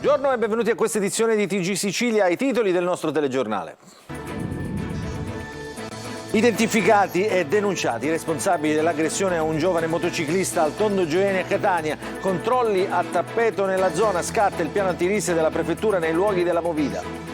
Buongiorno e benvenuti a questa edizione di TG Sicilia, ai titoli del nostro telegiornale. Identificati e denunciati i responsabili dell'aggressione a un giovane motociclista al Tondo Gioeni a Catania. Controlli a tappeto nella zona, scatta il piano antirisse della prefettura nei luoghi della movida.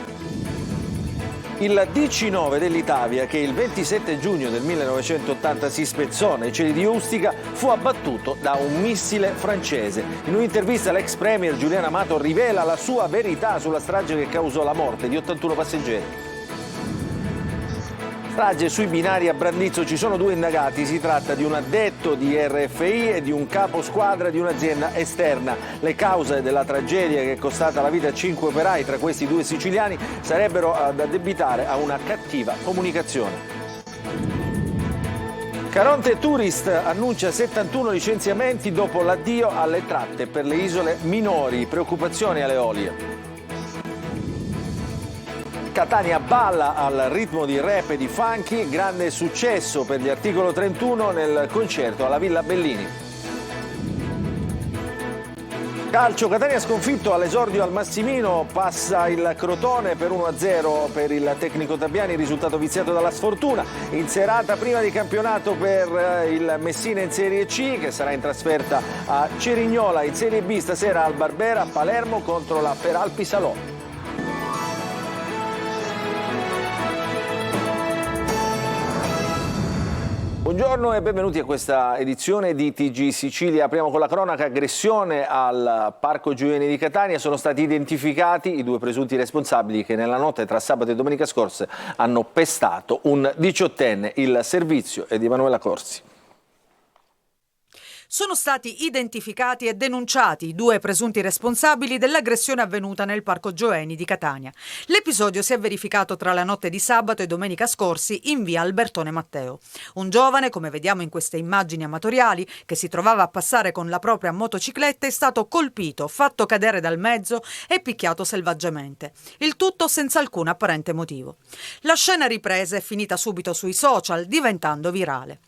Il DC-9 dell'Itavia, che il 27 giugno del 1980 si spezzò nei cieli di Ustica, fu abbattuto da un missile francese. In un'intervista l'ex premier Giuliano Amato rivela la sua verità sulla strage che causò la morte di 81 passeggeri. Strage sui binari a Brandizzo, ci sono due indagati, si tratta di un addetto di RFI e di un capo squadra di un'azienda esterna. Le cause della tragedia che è costata la vita a 5 operai, tra questi 2 siciliani, sarebbero da addebitare a una cattiva comunicazione. Caronte Tourist annuncia 71 licenziamenti dopo l'addio alle tratte per le isole minori, preoccupazioni alle Eolie. Catania balla al ritmo di rap e di funky, grande successo per gli Articolo 31 nel concerto alla Villa Bellini. Calcio, Catania sconfitto all'esordio al Massimino, passa il Crotone per 1-0 per il tecnico Tabiani, risultato viziato dalla sfortuna. In serata prima di campionato per il Messina in Serie C, che sarà in trasferta a Cerignola. In Serie B stasera al Barbera, Palermo contro la Peralpi Salò. Buongiorno e benvenuti a questa edizione di TG Sicilia. Apriamo con la cronaca: aggressione al Parco Gioeni di Catania. Sono stati identificati i 2 presunti responsabili che nella notte tra sabato e domenica scorse hanno pestato un 18enne. Il servizio è di Emanuela Corsi. Sono stati identificati e denunciati i 2 presunti responsabili dell'aggressione avvenuta nel Parco Gioeni di Catania. L'episodio si è verificato tra la notte di sabato e domenica scorsi in via Albertone Matteo. Un giovane, come vediamo in queste immagini amatoriali, che si trovava a passare con la propria motocicletta, è stato colpito, fatto cadere dal mezzo e picchiato selvaggiamente. Il tutto senza alcun apparente motivo. La scena ripresa è finita subito sui social, diventando virale.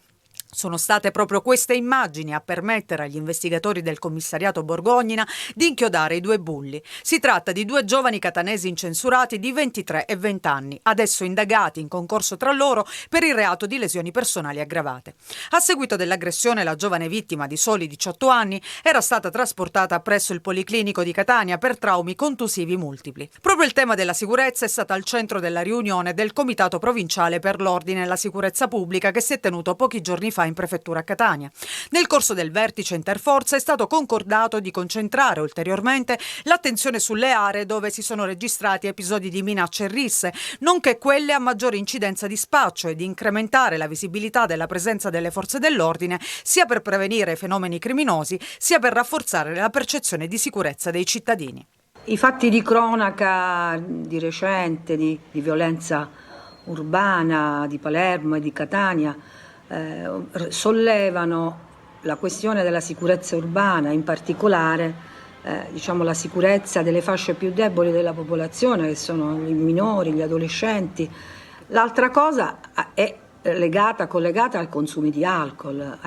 Sono state proprio queste immagini a permettere agli investigatori del commissariato Borgognina di inchiodare i 2 bulli. Si tratta di 2 giovani catanesi incensurati di 23 e 20 anni, adesso indagati in concorso tra loro per il reato di lesioni personali aggravate. A seguito dell'aggressione, la giovane vittima di soli 18 anni era stata trasportata presso il Policlinico di Catania per traumi contusivi multipli. Proprio il tema della sicurezza è stato al centro della riunione del Comitato Provinciale per l'Ordine e la Sicurezza Pubblica che si è tenuto pochi giorni fa in prefettura a Catania. Nel corso del vertice interforze è stato concordato di concentrare ulteriormente l'attenzione sulle aree dove si sono registrati episodi di minacce e risse, nonché quelle a maggiore incidenza di spaccio, e di incrementare la visibilità della presenza delle forze dell'ordine sia per prevenire fenomeni criminosi sia per rafforzare la percezione di sicurezza dei cittadini. I fatti di cronaca di recente di violenza urbana di Palermo e di Catania sollevano la questione della sicurezza urbana, in particolare la sicurezza delle fasce più deboli della popolazione, che sono i minori, gli adolescenti. L'altra cosa è collegata ai consumi di alcol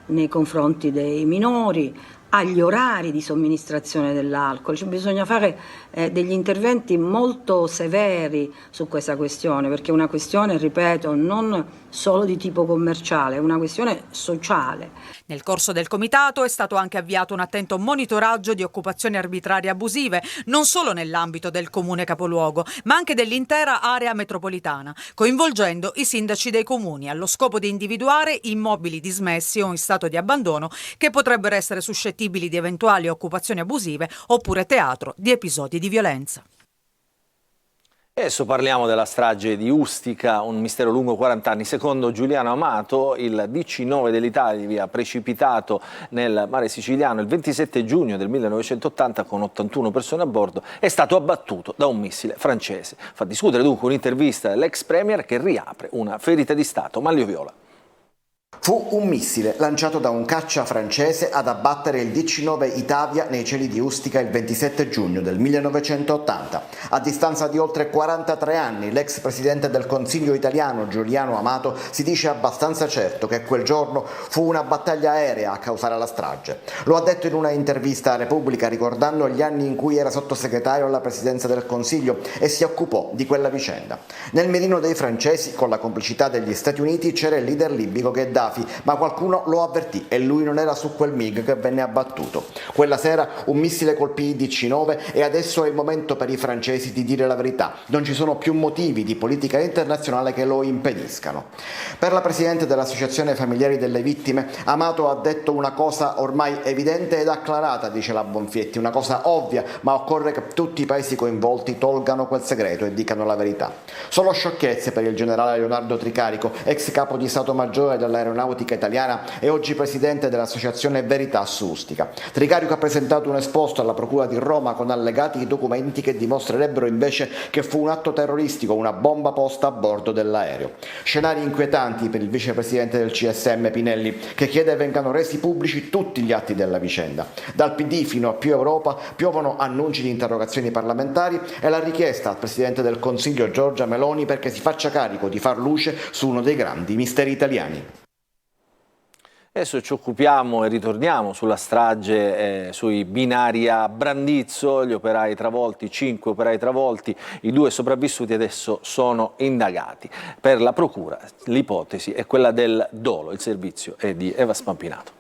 nei confronti dei minori, agli orari di somministrazione dell'alcol. Bisogna fare degli interventi molto severi su questa questione, perché è una questione, ripeto, non solo di tipo commerciale, è una questione sociale. Nel corso del comitato è stato anche avviato un attento monitoraggio di occupazioni arbitrarie abusive, non solo nell'ambito del comune capoluogo, ma anche dell'intera area metropolitana, coinvolgendo i sindaci dei comuni, allo scopo di individuare immobili dismessi o in stato di abbandono che potrebbero essere suscettibili di eventuali occupazioni abusive oppure teatro di episodi di violenza. Adesso parliamo della strage di Ustica, un mistero lungo 40 anni. Secondo Giuliano Amato, il DC-9 dell'Italia, precipitato nel mare siciliano il 27 giugno del 1980 con 81 persone a bordo, è stato abbattuto da un missile francese. Fa discutere dunque un'intervista dell'ex premier che riapre una ferita di Stato. Manlio Viola. Fu un missile lanciato da un caccia francese ad abbattere il DC-9 Itavia nei cieli di Ustica il 27 giugno del 1980. A distanza di oltre 43 anni, l'ex presidente del Consiglio italiano Giuliano Amato si dice abbastanza certo che quel giorno fu una battaglia aerea a causare la strage. Lo ha detto in una intervista a Repubblica ricordando gli anni in cui era sottosegretario alla presidenza del Consiglio e si occupò di quella vicenda. Nel mirino dei francesi, con la complicità degli Stati Uniti, c'era il leader libico Gheddafi, ma qualcuno lo avvertì e lui non era su quel MiG che venne abbattuto. Quella sera un missile colpì il DC-9 e adesso è il momento per i francesi di dire la verità. Non ci sono più motivi di politica internazionale che lo impediscano. Per la presidente dell'Associazione Familiari delle Vittime, Amato ha detto una cosa ormai evidente ed acclarata, dice la Bonfietti, una cosa ovvia, ma occorre che tutti i paesi coinvolti tolgano quel segreto e dicano la verità. Solo sciocchezze per il generale Leonardo Tricarico, ex capo di Stato Maggiore dell'Aeronautica Italiana e oggi presidente dell'associazione Veritas Ustica. Tricarico ha presentato un esposto alla Procura di Roma con allegati documenti che dimostrerebbero invece che fu un atto terroristico, una bomba posta a bordo dell'aereo. Scenari inquietanti per il vicepresidente del CSM Pinelli, che chiede vengano resi pubblici tutti gli atti della vicenda. Dal PD fino a Più Europa piovono annunci di interrogazioni parlamentari e la richiesta al presidente del Consiglio Giorgia Meloni perché si faccia carico di far luce su uno dei grandi misteri italiani. Adesso ci occupiamo e ritorniamo sulla strage sui binari a Brandizzo, gli operai travolti, 5 operai travolti, i 2 sopravvissuti adesso sono indagati. Per la procura l'ipotesi è quella del dolo, il servizio è di Eva Spampinato.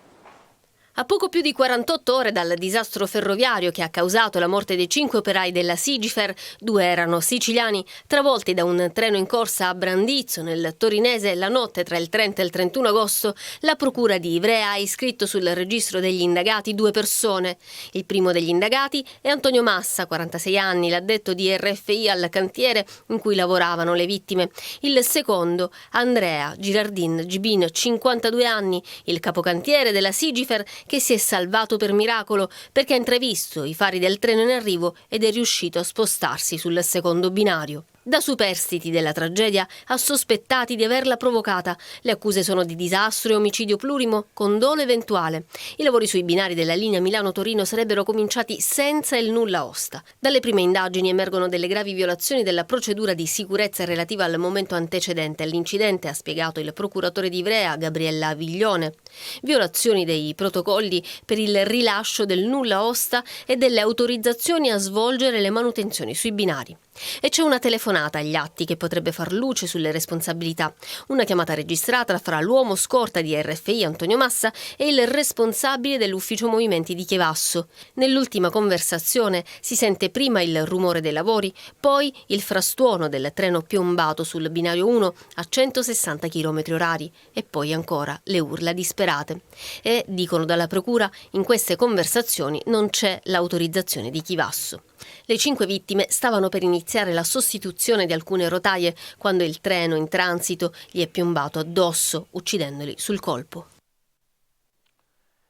A poco più di 48 ore dal disastro ferroviario che ha causato la morte dei 5 operai della Sigifer, 2 erano siciliani, travolti da un treno in corsa a Brandizzo, nel torinese, la notte tra il 30 e il 31 agosto, la procura di Ivrea ha iscritto sul registro degli indagati 2 persone. Il primo degli indagati è Antonio Massa, 46 anni, l'addetto di RFI al cantiere in cui lavoravano le vittime. Il secondo, Andrea Girardin Gibin, 52 anni, il capocantiere della Sigifer, che si è salvato per miracolo perché ha intravisto i fari del treno in arrivo ed è riuscito a spostarsi sul secondo binario. Da superstiti della tragedia a sospettati di averla provocata. Le accuse sono di disastro e omicidio plurimo con dolo eventuale. I lavori sui binari della linea Milano-Torino sarebbero cominciati senza il nulla osta. Dalle prime indagini emergono delle gravi violazioni della procedura di sicurezza relativa al momento antecedente all'incidente, ha spiegato il procuratore di Ivrea, Gabriella Viglione. Violazioni dei protocolli per il rilascio del nulla osta e delle autorizzazioni a svolgere le manutenzioni sui binari. E c'è una telefonata agli atti che potrebbe far luce sulle responsabilità. Una chiamata registrata fra l'uomo scorta di RFI Antonio Massa e il responsabile dell'ufficio movimenti di Chivasso. Nell'ultima conversazione si sente prima il rumore dei lavori, poi il frastuono del treno piombato sul binario 1 a 160 km/h e poi ancora le urla disperate. E, dicono dalla procura, in queste conversazioni non c'è l'autorizzazione di Chivasso. Le 5 vittime stavano per iniziare la sostituzione di alcune rotaie quando il treno in transito gli è piombato addosso, uccidendoli sul colpo.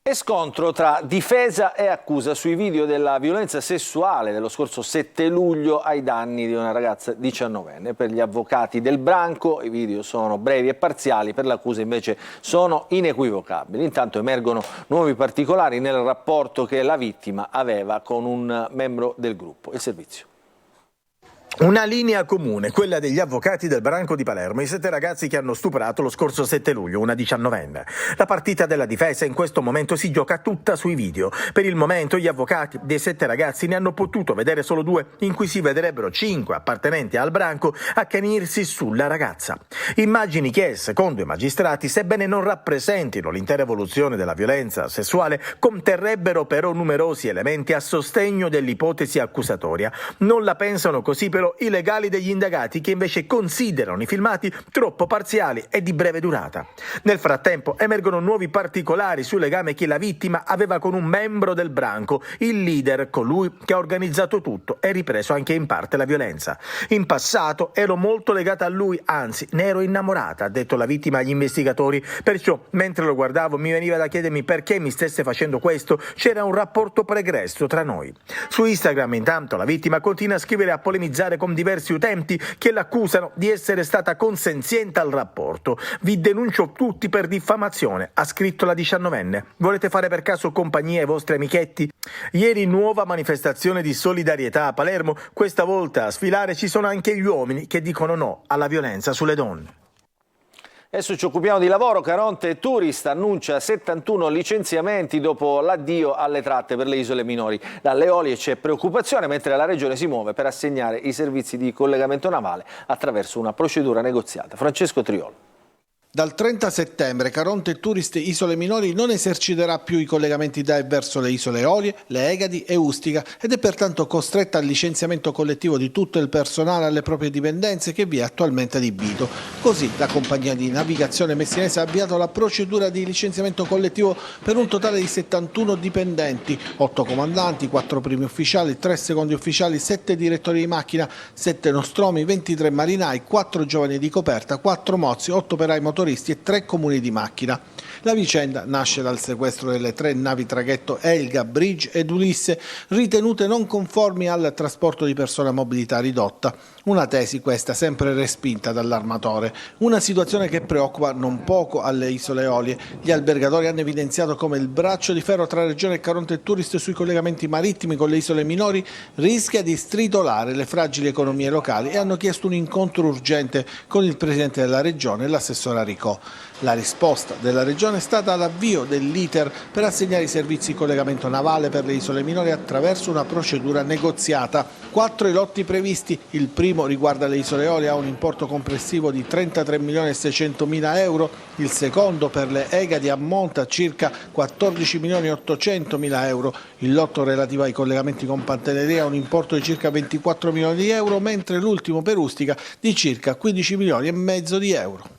E scontro tra difesa e accusa sui video della violenza sessuale dello scorso 7 luglio ai danni di una ragazza 19enne. Per gli avvocati del branco i video sono brevi e parziali, per l'accusa invece sono inequivocabili. Intanto emergono nuovi particolari nel rapporto che la vittima aveva con un membro del gruppo. Il servizio. Una linea comune, quella degli avvocati del branco di Palermo, i 7 ragazzi che hanno stuprato lo scorso 7 luglio una 19enne. La partita della difesa in questo momento si gioca tutta sui video. Per il momento gli avvocati dei 7 ragazzi ne hanno potuto vedere solo 2, in cui si vedrebbero 5 appartenenti al branco accanirsi sulla ragazza. Immagini che, secondo i magistrati, sebbene non rappresentino l'intera evoluzione della violenza sessuale, conterrebbero però numerosi elementi a sostegno dell'ipotesi accusatoria. Non la pensano così però i legali degli indagati, che invece considerano i filmati troppo parziali e di breve durata. Nel frattempo emergono nuovi particolari sul legame che la vittima aveva con un membro del branco, il leader, colui che ha organizzato tutto e ripreso anche in parte la violenza. In passato ero molto legata a lui, anzi ne ero innamorata, ha detto la vittima agli investigatori, perciò mentre lo guardavo mi veniva da chiedermi perché mi stesse facendo questo, c'era un rapporto pregresso tra noi. Su Instagram intanto la vittima continua a scrivere e a polemizzare con diversi utenti che l'accusano di essere stata consenziente al rapporto. Vi denuncio tutti per diffamazione, ha scritto la 19enne. Volete fare per caso compagnia ai vostri amichetti? Ieri nuova manifestazione di solidarietà a Palermo, questa volta a sfilare ci sono anche gli uomini che dicono no alla violenza sulle donne. Adesso ci occupiamo di lavoro. Caronte Tourist annuncia 71 licenziamenti dopo l'addio alle tratte per le isole minori. Dalle Eolie c'è preoccupazione, mentre la Regione si muove per assegnare i servizi di collegamento navale attraverso una procedura negoziata. Francesco Triolo. Dal 30 settembre Caronte Tourist Isole Minori non eserciterà più i collegamenti da e verso le isole Eolie, le Egadi e Ustica ed è pertanto costretta al licenziamento collettivo di tutto il personale alle proprie dipendenze che vi è attualmente adibito. Così la compagnia di navigazione messinese ha avviato la procedura di licenziamento collettivo per un totale di 71 dipendenti, 8 comandanti, 4 primi ufficiali, 3 secondi ufficiali, 7 direttori di macchina, 7 nostromi, 23 marinai, 4 giovani di coperta, 4 mozzi, 8 operai motoristi e 3 comuni di macchina. La vicenda nasce dal sequestro delle 3 navi traghetto Elga, Bridge ed Ulisse ritenute non conformi al trasporto di persone a mobilità ridotta. Una tesi questa sempre respinta dall'armatore. Una situazione che preoccupa non poco alle isole Eolie. Gli albergatori hanno evidenziato come il braccio di ferro tra Regione e Caronte Tourist sui collegamenti marittimi con le isole minori rischia di stritolare le fragili economie locali e hanno chiesto un incontro urgente con il Presidente della Regione e l'assessore Aricò. La risposta della Regione è stata l'avvio dell'iter per assegnare i servizi di collegamento navale per le isole minori attraverso una procedura negoziata. 4 i lotti previsti, il primo riguarda le isole Eolie, ha un importo complessivo di 33.600.000 euro, il secondo per le Egadi ammonta a circa 14.800.000 euro, il lotto relativo ai collegamenti con Pantelleria ha un importo di circa 24 milioni di euro, mentre l'ultimo per Ustica di circa 15 milioni e mezzo di euro.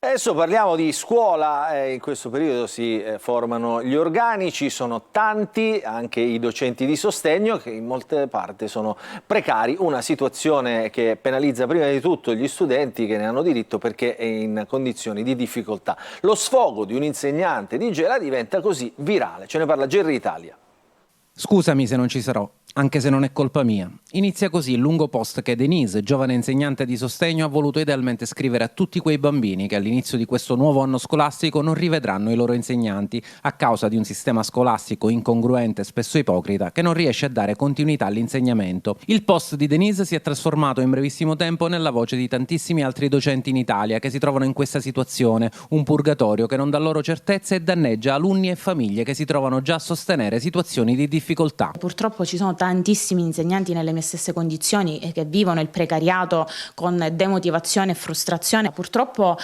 Adesso parliamo di scuola, in questo periodo si formano gli organici, sono tanti anche i docenti di sostegno che in molte parti sono precari, una situazione che penalizza prima di tutto gli studenti che ne hanno diritto perché è in condizioni di difficoltà. Lo sfogo di un insegnante di Gela diventa così virale, ce ne parla Gerry Italia. Scusami se non ci sarò, anche se non è colpa mia. Inizia così il lungo post che Denise, giovane insegnante di sostegno, ha voluto idealmente scrivere a tutti quei bambini che all'inizio di questo nuovo anno scolastico non rivedranno i loro insegnanti a causa di un sistema scolastico incongruente e spesso ipocrita che non riesce a dare continuità all'insegnamento. Il post di Denise si è trasformato in brevissimo tempo nella voce di tantissimi altri docenti in Italia che si trovano in questa situazione, un purgatorio che non dà loro certezze e danneggia alunni e famiglie che si trovano già a sostenere situazioni di difficoltà. Purtroppo ci sono tantissimi insegnanti nelle mie stesse condizioni e che vivono il precariato con demotivazione e frustrazione. Purtroppo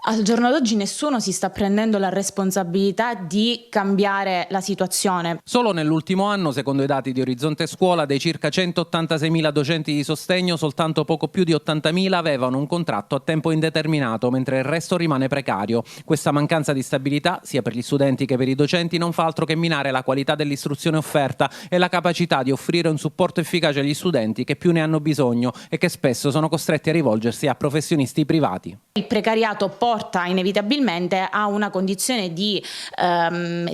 al giorno d'oggi nessuno si sta prendendo la responsabilità di cambiare la situazione. Solo nell'ultimo anno, secondo i dati di Orizzonte Scuola, dei circa 186.000 docenti di sostegno, soltanto poco più di 80.000 avevano un contratto a tempo indeterminato, mentre il resto rimane precario. Questa mancanza di stabilità, sia per gli studenti che per i docenti, non fa altro che minare la qualità dell'istruzione offerta e la capacità di offrire un supporto efficace agli studenti che più ne hanno bisogno e che spesso sono costretti a rivolgersi a professionisti privati. Il precariato porta inevitabilmente a una condizione di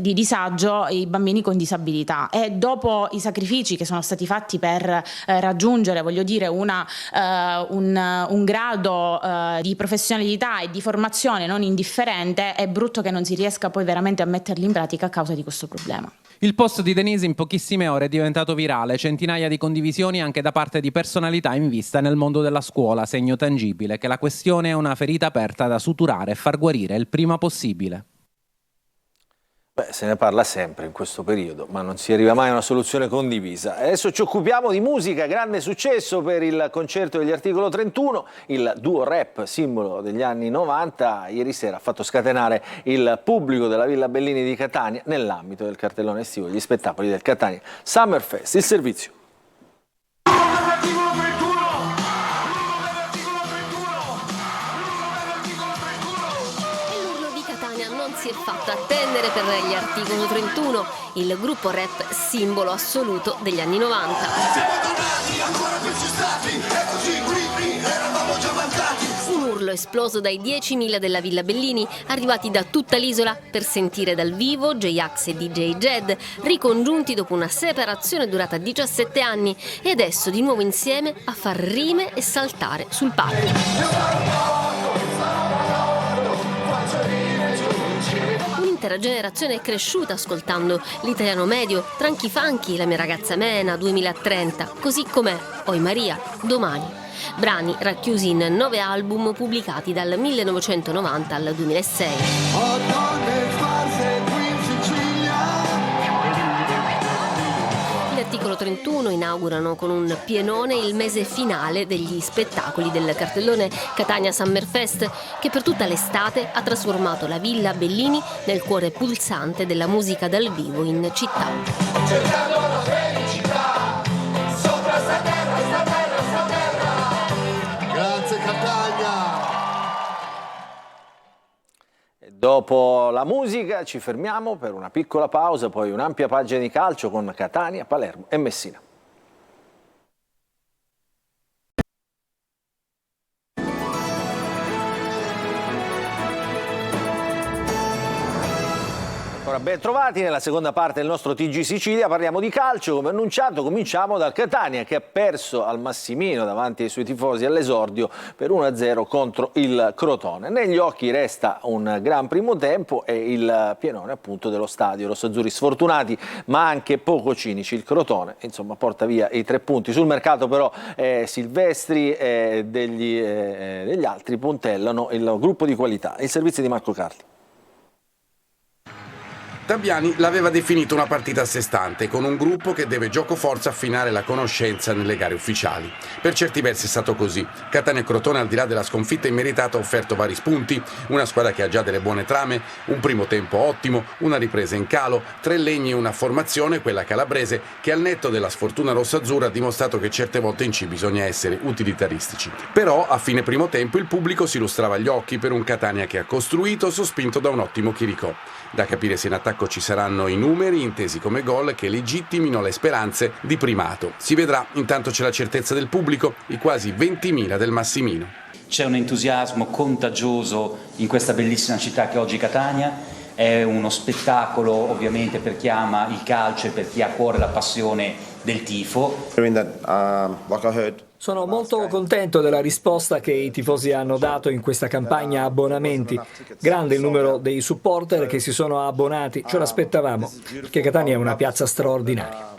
disagio i bambini con disabilità e dopo i sacrifici che sono stati fatti per raggiungere, un grado di professionalità e di formazione non indifferente, è brutto che non si riesca poi veramente a metterli in pratica a causa di questo problema. Il post di Denise in pochissime ore è diventato virale, centinaia di condivisioni anche da parte di personalità in vista nel mondo della scuola, segno tangibile che la questione è una ferita aperta da suturare e far guarire il prima possibile. Se ne parla sempre in questo periodo, ma non si arriva mai a una soluzione condivisa. Adesso ci occupiamo di musica, grande successo per il concerto degli Articolo 31, il duo rap simbolo degli anni 90, ieri sera ha fatto scatenare il pubblico della Villa Bellini di Catania nell'ambito del cartellone estivo degli spettacoli del Catania Summer Fest. Il servizio. Si è fatto attendere per gli Articolo 31, il gruppo rap simbolo assoluto degli anni 90. Un urlo stimolo esploso dai 10.000 della Villa Bellini, arrivati da tutta l'isola per sentire dal vivo J-Ax e DJ Jed, ricongiunti dopo una separazione durata 17 anni e adesso di nuovo insieme a far rime e saltare sul palco. Un'intera generazione è cresciuta ascoltando l'italiano medio, Tranchi Funky, La mia ragazza Mena, 2030, così come Oi Maria, Domani. Brani racchiusi in 9 album pubblicati dal 1990 al 2006. L'articolo 31 inaugurano con un pienone il mese finale degli spettacoli del cartellone Catania Summerfest, che per tutta l'estate ha trasformato la Villa Bellini nel cuore pulsante della musica dal vivo in città. Cercando la felicità, sopra sta terra. Grazie Catania! Dopo la musica ci fermiamo per una piccola pausa, poi un'ampia pagina di calcio con Catania, Palermo e Messina. Ben trovati nella seconda parte del nostro TG Sicilia, parliamo di calcio. Come annunciato cominciamo dal Catania, che ha perso al Massimino davanti ai suoi tifosi all'esordio per 1-0 contro il Crotone. Negli occhi resta un gran primo tempo e il pienone appunto dello stadio. Rossazzurri sfortunati ma anche poco cinici. Il Crotone insomma porta via i 3 punti. Sul mercato però Silvestri e degli altri puntellano il gruppo di qualità. Il servizio di Marco Carli. Tabiani l'aveva definito una partita a sé stante, con un gruppo che deve giocoforza affinare la conoscenza nelle gare ufficiali. Per certi versi è stato così. Catania e Crotone, al di là della sconfitta immeritata, ha offerto vari spunti, una squadra che ha già delle buone trame, un primo tempo ottimo, una ripresa in calo, 3 legni e una formazione, quella calabrese, che al netto della sfortuna rossazzurra ha dimostrato che certe volte in C bisogna essere utilitaristici. Però a fine primo tempo il pubblico si lustrava agli occhi per un Catania che ha costruito, sospinto da un ottimo Chiricò. Da capire se in attacco ci saranno i numeri, intesi come gol, che legittimino le speranze di primato. Si vedrà, intanto c'è la certezza del pubblico, i quasi 20.000 del Massimino. C'è un entusiasmo contagioso in questa bellissima città che oggi è Catania, è uno spettacolo ovviamente per chi ama il calcio e per chi ha a cuore la passione del tifo. Sono molto contento della risposta che i tifosi hanno dato in questa campagna abbonamenti. Grande il numero dei supporter che si sono abbonati, ce l'aspettavamo, perché Catania è una piazza straordinaria.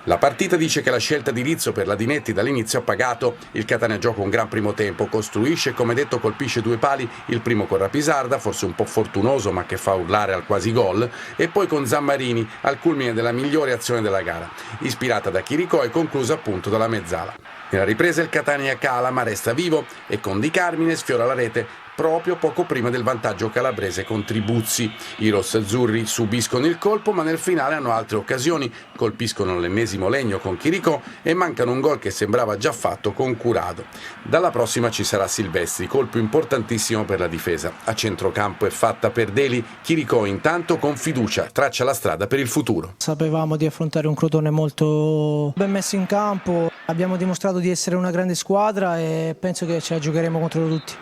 La partita dice che la scelta di Rizzo per la Dinetti dall'inizio ha pagato. Il Catania gioca un gran primo tempo, costruisce e come detto colpisce 2 pali, il primo con Rapisarda, forse un po' fortunoso ma che fa urlare al quasi gol, e poi con Zammarini al culmine della migliore azione della gara, ispirata da Chiricò e conclusa appunto dalla mezzala. Nella ripresa il Catania cala ma resta vivo e con Di Carmine sfiora la rete proprio poco prima del vantaggio calabrese con Tribuzzi. I rossazzurri subiscono il colpo ma nel finale hanno altre occasioni, colpiscono l'ennesimo legno con Chiricò e mancano un gol che sembrava già fatto con Curado. Dalla prossima ci sarà Silvestri, colpo importantissimo per la difesa. A centrocampo è fatta per Deli, Chiricò intanto con fiducia traccia la strada per il futuro. Sapevamo di affrontare un Crotone molto ben messo in campo, abbiamo dimostrato di essere una grande squadra e penso che ce la giocheremo contro tutti.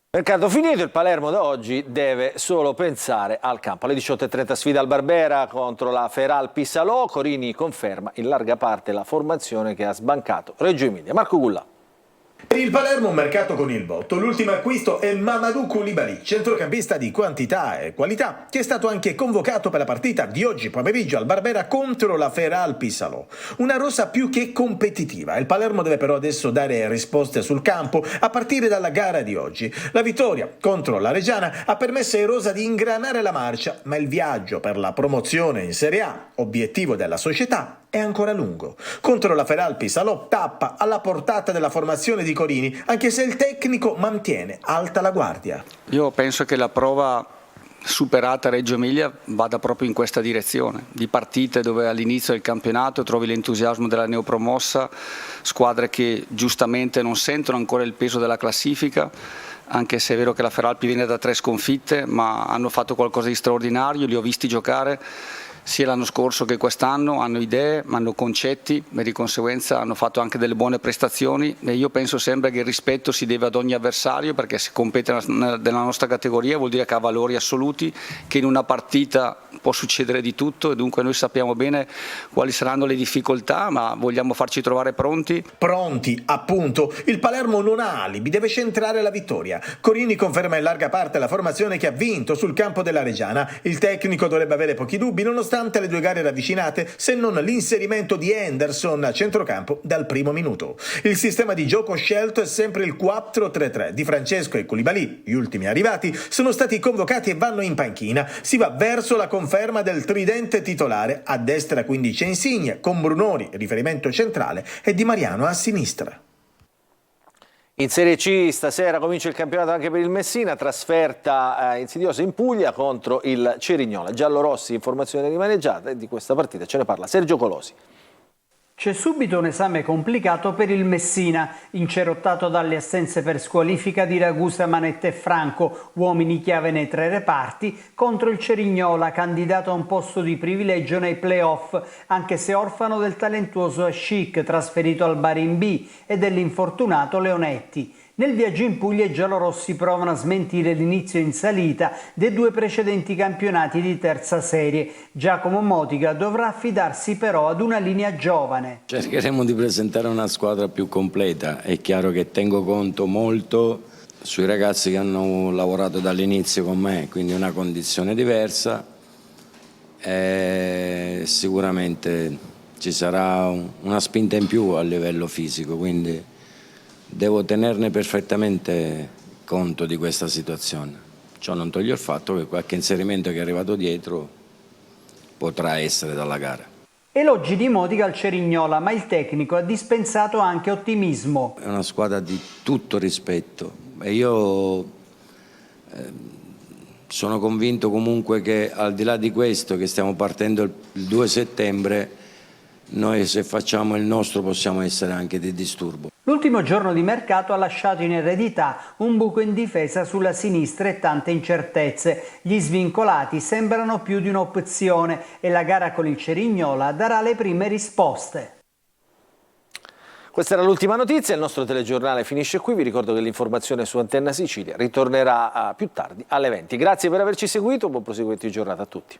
Mercato finito, il Palermo da oggi deve solo pensare al campo. Alle 18:30 sfida al Barbera contro la Feral Pissalò. Corini conferma in larga parte la formazione che ha sbancato Reggio Emilia. Marco Gulla. Per il Palermo un mercato con il botto. L'ultimo acquisto è Mamadou Koulibaly, centrocampista di quantità e qualità, che è stato anche convocato per la partita di oggi pomeriggio al Barbera contro la Feral Pissalò. Una rosa più che competitiva. Il Palermo deve però adesso dare risposte sul campo a partire dalla gara di oggi. La vittoria contro la Reggiana ha permesso ai rosa di ingranare la marcia, ma il viaggio per la promozione in Serie A, obiettivo della società, è ancora lungo. Contro la Feral Pissalò tappa alla portata della formazione di Corini, anche se il tecnico mantiene alta la guardia. Io penso che la prova superata a Reggio Emilia vada proprio in questa direzione, di partite dove all'inizio del campionato trovi l'entusiasmo della neopromossa, squadre che giustamente non sentono ancora il peso della classifica, anche se è vero che la Feralpi viene da 3 sconfitte, ma hanno fatto qualcosa di straordinario, li ho visti giocare. sia l'anno scorso che quest'anno, hanno idee, hanno concetti e di conseguenza hanno fatto anche delle buone prestazioni, e io penso sempre che il rispetto si deve ad ogni avversario, perché se compete nella nostra categoria vuol dire che ha valori assoluti, che in una partita può succedere di tutto, e dunque noi sappiamo bene quali saranno le difficoltà, ma vogliamo farci trovare pronti. Pronti, appunto. Il Palermo non ha alibi, deve centrare la vittoria. Corini conferma in larga parte la formazione che ha vinto sul campo della Reggiana. Il tecnico dovrebbe avere pochi dubbi nonostante le 2 gare ravvicinate, se non l'inserimento di Henderson a centrocampo dal primo minuto. Il sistema di gioco scelto è sempre il 4-3-3 di Francesco e Koulibaly. Gli ultimi arrivati sono stati convocati e vanno in panchina. Si va verso la conferma del tridente titolare. A destra quindi c'è Insigne, con Brunori, riferimento centrale, e Di Mariano a sinistra. In Serie C stasera comincia il campionato anche per il Messina, trasferta insidiosa in Puglia contro il Cerignola. Giallorossi, informazione rimaneggiata, e di questa partita ce ne parla Sergio Colosi. C'è subito un esame complicato per il Messina, incerottato dalle assenze per squalifica di Ragusa, Manetta e Franco, uomini chiave nei 3 reparti, contro il Cerignola, candidato a un posto di privilegio nei play-off, anche se orfano del talentuoso Ascic, trasferito al Bari in B, e dell'infortunato Leonetti. Nel viaggio in Puglia i giallorossi provano a smentire l'inizio in salita dei 2 precedenti campionati di terza serie. Giacomo Motica dovrà affidarsi però ad una linea giovane. Cercheremo di presentare una squadra più completa. È chiaro che tengo conto molto sui ragazzi che hanno lavorato dall'inizio con me, quindi una condizione diversa. Sicuramente ci sarà una spinta in più a livello fisico, quindi devo tenerne perfettamente conto di questa situazione. Ciò non toglie il fatto che qualche inserimento che è arrivato dietro potrà essere dalla gara. Elogi di Motica al Cerignola, ma il tecnico ha dispensato anche ottimismo. È una squadra di tutto rispetto e io sono convinto comunque che al di là di questo, che stiamo partendo il 2 settembre, noi se facciamo il nostro possiamo essere anche di disturbo. L'ultimo giorno di mercato ha lasciato in eredità un buco in difesa sulla sinistra e tante incertezze. Gli svincolati sembrano più di un'opzione e la gara con il Cerignola darà le prime risposte. Questa era l'ultima notizia, il nostro telegiornale finisce qui. Vi ricordo che l'informazione su Antenna Sicilia ritornerà più tardi alle 20. Grazie per averci seguito, buon proseguimento di giornata a tutti.